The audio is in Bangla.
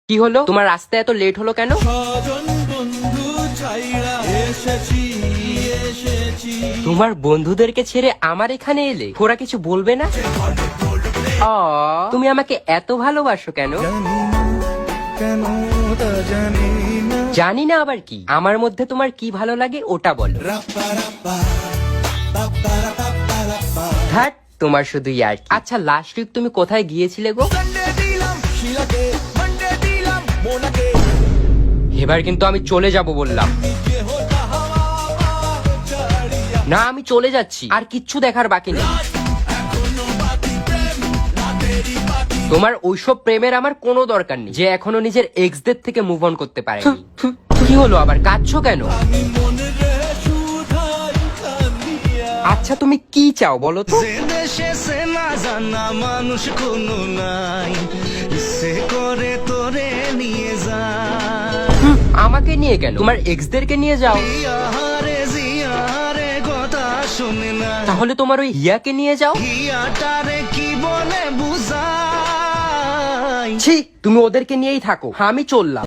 কি হলো, তোমার আসতে এত লেট হলো কেন? তোমার বন্ধুদেরকে ছেড়ে আমার এখানে এলে, ওরা কিছু বলবে না? তুমি আমাকে এত ভালোবাসো কেন? জানি না আবার কি? আমার মধ্যে তোমার কি ভালো লাগে ওটা বলো। হ্যাঁ, তোমার শুধু ইয়ার। আচ্ছা, লাস্ট উইক তুমি কোথায় গিয়েছিলে গো? এবার কিন্তু আমি চলে যাব বললাম। না, আমি চলে যাচ্ছি, আর কিচ্ছু দেখার বাকি নেই। তোমার ওইসব প্রেমের আমার কোনো দরকার নেই, যে এখনো নিজের এক্সদের থেকে মুভ অন করতে পারে। কি হলো আবার, কাঁদছো কেন? আচ্ছা, তুমি কি চাও বলো তো? মানুষ কোনো নাই, ইচ্ছে করে তোরে নিয়ে যা। আমাকে নিয়ে কেন? তোমার এক্সদেরকে নিয়ে যাও। তাহলে তোমার ওই হিয়াকে নিয়ে যাও। হিয়াটারে কি বলে বুঝাই? ছি, তুমি ওদেরকে নিয়েই থাকো, আমি চললাম।